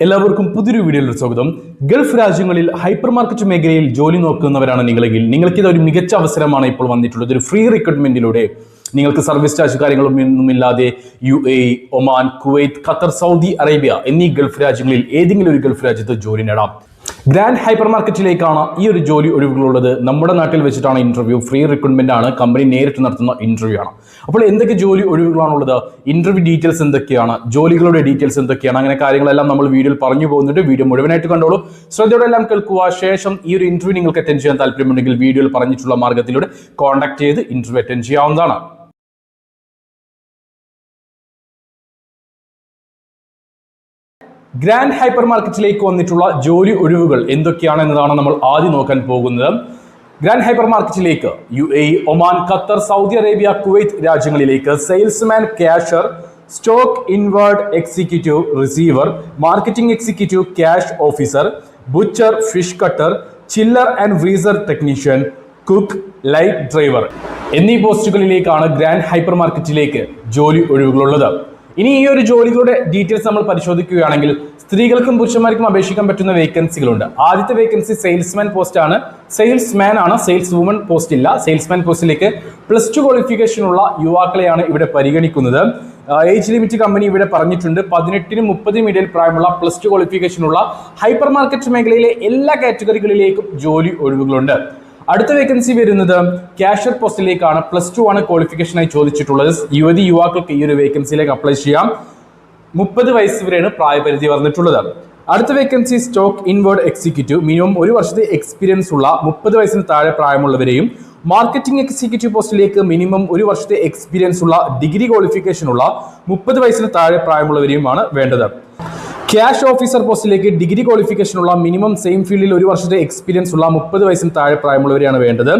എല്ലാവർക്കും പുതിയൊരു വീഡിയോയിൽ സ്വാഗതം. ഗൾഫ് രാജ്യങ്ങളിൽ ഹൈപ്പർ മാർക്കറ്റ് മേഖലയിൽ ജോലി നോക്കുന്നവരാണ് നിങ്ങളെങ്കിൽ നിങ്ങൾക്കിത് ഒരു മികച്ച അവസരമാണ് ഇപ്പോൾ വന്നിട്ടുള്ളത്. ഒരു ഫ്രീ റിക്രൂട്ട്മെന്റിലൂടെ നിങ്ങൾക്ക് സർവീസ് ചാർജ് കാര്യങ്ങളൊന്നുമില്ലാതെ UAE, Oman, Kuwait, Qatar, Saudi Arabia എന്നീ ഗൾഫ് രാജ്യങ്ങളിൽ ഏതെങ്കിലും ഒരു ഗൾഫ് രാജ്യത്ത് ജോലി നേടാം. ഗ്രാൻഡ് ഹൈപ്പർ മാർക്കറ്റിലേക്കാണ് ഈ ഒരു ജോലി ഒഴിവുകളുള്ളത്. നമ്മുടെ നാട്ടിൽ വെച്ചിട്ടാണ് ഇന്റർവ്യൂ, ഫ്രീ റിക്രൂട്ട്മെന്റ് ആണ്, കമ്പനി നേരിട്ട് നടത്തുന്ന ഇന്റർവ്യൂ ആണ്. അപ്പോൾ എന്തൊക്കെ ജോലി ഒഴിവുകളാണുള്ളത്, ഇന്റർവ്യൂ ഡീറ്റെയിൽസ് എന്തൊക്കെയാണ്, ജോലികളുടെ ഡീറ്റെയിൽസ് എന്തൊക്കെയാണ്, അങ്ങനെ കാര്യങ്ങളെല്ലാം നമ്മൾ വീഡിയോയിൽ പറഞ്ഞു പോകുന്നുണ്ട്. വീഡിയോ മുഴുവനായിട്ട് കണ്ടോളൂ, ശ്രദ്ധയോടെ എല്ലാം കേൾക്കുക. ശേഷം ഈ ഒരു ഇന്റർവ്യൂ നിങ്ങൾക്ക് അറ്റൻഡ് ചെയ്യാൻ താല്പര്യമുണ്ടെങ്കിൽ വീഡിയോയിൽ പറഞ്ഞിട്ടുള്ള മാർഗത്തിലൂടെ കോൺടാക്ട് ചെയ്ത് ഇന്റർവ്യൂ അറ്റൻഡ് ചെയ്യാവുന്നതാണ്. ഗ്രാൻഡ് ഹൈപ്പർ മാർക്കറ്റിലേക്ക് വന്നിട്ടുള്ള ജോലി ഒഴിവുകൾ എന്തൊക്കെയാണ് എന്നതാണ് നമ്മൾ ആദ്യം നോക്കാൻ പോകുന്നത്. ഗ്രാൻഡ് ഹൈപ്പർ മാർക്കറ്റിലേക്ക് UAE, Oman, Qatar, Saudi Arabia, Kuwait രാജ്യങ്ങളിലേക്ക് salesman, cashier, stock inward executive, receiver, marketing executive, cash officer, butcher, fish cutter, chiller and freezer technician, cook, light driver എന്നീ പോസ്റ്റുകളിലേക്കാണ് ഗ്രാൻഡ് ഹൈപ്പർ മാർക്കറ്റിലേക്ക് ജോലി ഒഴിവുകളുള്ളത്. ഇനി ഈ ഒരു ജോലികളുടെ ഡീറ്റെയിൽസ് നമ്മൾ പരിശോധിക്കുകയാണെങ്കിൽ സ്ത്രീകൾക്കും പുരുഷന്മാർക്കും അപേക്ഷിക്കാൻ പറ്റുന്ന വേക്കൻസികളുണ്ട്. ആദ്യത്തെ വേക്കൻസി സെയിൽസ്മാൻ പോസ്റ്റ് ആണ്. സെയിൽസ്മാൻ ആണ്, സെയിൽസ് വുമൺ പോസ്റ്റ് ഇല്ല. സെയിൽസ്മാൻ പോസ്റ്റിലേക്ക് +2 ക്വാളിഫിക്കേഷൻ ഉള്ള യുവാക്കളെയാണ് ഇവിടെ പരിഗണിക്കുന്നത്. ഏജ് ലിമിറ്റ് കമ്പനി ഇവിടെ പറഞ്ഞിട്ടുണ്ട്. 18-നും 30-നും ഇടയിൽ പ്രായമുള്ള +2 ക്വാളിഫിക്കേഷൻ ഉള്ള ഹൈപ്പർ മാർക്കറ്റ് മേഖലയിലെ എല്ലാ കാറ്റഗറികളിലേക്കും ജോലി ഒഴിവുകളുണ്ട്. അടുത്ത വേക്കൻസി വരുന്നത് ക്യാഷ്യർ പോസ്റ്റിലേക്കാണ്. +2 ആണ് ക്വാളിഫിക്കേഷനായി ചോദിച്ചിട്ടുള്ളത്. യുവാക്കൾക്ക് ഈ ഒരു വേക്കൻസിയിലേക്ക് അപ്ലൈ ചെയ്യാം. 30 വയസ്സ് വരെയാണ് പ്രായപരിധി പറഞ്ഞിട്ടുള്ളത്. അടുത്ത vacancy stock inward executive, minimum 1 വർഷത്തെ എക്സ്പീരിയൻസ് ഉള്ള 30 വയസ്സിന് താഴെ പ്രായമുള്ളവരെയും, മാർക്കറ്റിംഗ് എക്സിക്യൂട്ടീവ് പോസ്റ്റിലേക്ക് മിനിമം 1 വർഷത്തെ എക്സ്പീരിയൻസ് ഉള്ള ഡിഗ്രി ക്വാളിഫിക്കേഷൻ ഉള്ള 30 വയസ്സിന് താഴെ പ്രായമുള്ളവരെയുമാണ് വേണ്ടത്. ക്യാഷ് ഓഫീസർ പോസ്റ്റിലേക്ക് ഡിഗ്രി ക്വാളിഫിക്കേഷൻ ഉള്ള മിനിമം സെയിം ഫീൽഡിൽ 1 വർഷത്തെ എക്സ്പീരിയൻസ് ഉള്ള 30 വയസ്സിന് താഴെ പ്രായമുള്ളവരെയാണ് വേണ്ടത്.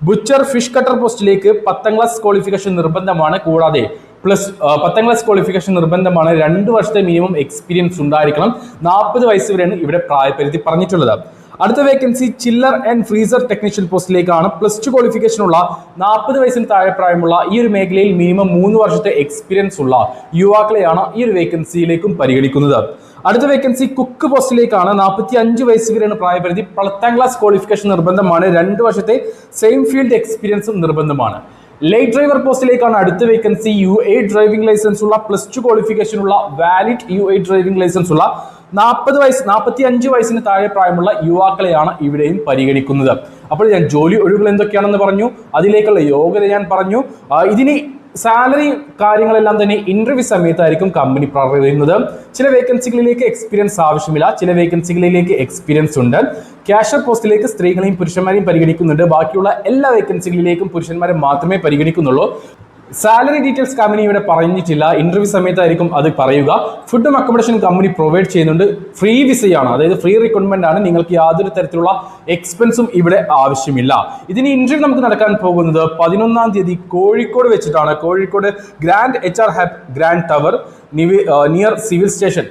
ബുച്ചർ, ഫിഷ് കട്ടർ പോസ്റ്റിലേക്ക് 10ാം ക്ലാസ് ക്വാളിഫിക്കേഷൻ നിർബന്ധമാണ്. കൂടാതെ 10ാം ക്ലാസ് ക്വാളിഫിക്കേഷൻ നിർബന്ധമാണ്. 2 വർഷത്തെ മിനിമം എക്സ്പീരിയൻസ് ഉണ്ടായിരിക്കണം. 40 വയസ്സ് വരെയാണ് ഇവിടെ പ്രായപരിധി പറഞ്ഞിട്ടുള്ളത്. അടുത്ത vacancy chiller and freezer technician പോസ്റ്റിലേക്കാണ്. +2 ക്വാളിഫിക്കേഷൻ ഉള്ള 40 വയസ്സിന് താഴെ പ്രായമുള്ള ഈ ഒരു മേഖലയിൽ മിനിമം 3 വർഷത്തെ എക്സ്പീരിയൻസ് ഉള്ള യുവാക്കളെയാണ് ഈ ഒരു വേക്കൻസിയിലേക്കും പരിഗണിക്കുന്നത്. അടുത്ത വേക്കൻസി കുക്ക് പോസ്റ്റിലേക്കാണ്. 45 വയസ്സ് വരെയാണ് പ്രായപരിധി. 10ാം ക്ലാസ് ക്വാളിഫിക്കേഷൻ നിർബന്ധമാണ്. 2 വർഷത്തെ സെയിം ഫീൽഡ് എക്സ്പീരിയൻസും നിർബന്ധമാണ്. ലൈറ്റ് ഡ്രൈവർ പോസ്റ്റിലേക്കാണ് അടുത്ത വേക്കൻസി. UAE ഡ്രൈവിംഗ് ലൈസൻസ് ഉള്ള +2 ക്വാളിഫിക്കേഷൻ ഉള്ള വാലിഡ് UAE ഡ്രൈവിംഗ് ലൈസൻസ് ഉള്ള 45 വയസ്സിന് താഴെ പ്രായമുള്ള യുവാക്കളെയാണ് ഇവിടെയും പരിഗണിക്കുന്നത്. അപ്പോൾ ഞാൻ ജോലി ഒഴിവുകൾ എന്തൊക്കെയാണെന്ന് പറഞ്ഞു, അതിലേക്കുള്ള യോഗ്യത ഞാൻ പറഞ്ഞു. ഇതിന് സാലറി കാര്യങ്ങളെല്ലാം തന്നെ ഇന്റർവ്യൂ സമയത്തായിരിക്കും കമ്പനി പറയുന്നത്. ചില വേക്കൻസികളിലേക്ക് എക്സ്പീരിയൻസ് ആവശ്യമില്ല, ചില വേക്കൻസികളിലേക്ക് എക്സ്പീരിയൻസ് ഉണ്ട്. ക്യാഷ്യർ പോസ്റ്റിലേക്ക് സ്ത്രീകളെയും പുരുഷന്മാരെയും പരിഗണിക്കുന്നുണ്ട്. ബാക്കിയുള്ള എല്ലാ വേക്കൻസികളിലേക്കും പുരുഷന്മാരെ മാത്രമേ പരിഗണിക്കുന്നുള്ളൂ. സാലറി ഡീറ്റെയിൽസ് കമ്പനി ഇവിടെ പറഞ്ഞിട്ടില്ല, ഇന്റർവ്യൂ സമയത്തായിരിക്കും അത് പറയുക. ഫുഡും അക്കോമഡേഷൻ കമ്പനി പ്രൊവൈഡ് ചെയ്യുന്നുണ്ട്. ഫ്രീ വിസയാണ്, അതായത് ഫ്രീ റിക്രൂട്ട്മെന്റ് ആണ്. നിങ്ങൾക്ക് യാതൊരു തരത്തിലുള്ള എക്സ്പെൻസും ഇവിടെ ആവശ്യമില്ല. ഇതിന് ഇന്റർവ്യൂ നമുക്ക് നടക്കാൻ പോകുന്നത് 11-ാം തീയതി കോഴിക്കോട് വെച്ചിട്ടാണ്. Kozhikode grand HR hub, grand tower, near civil station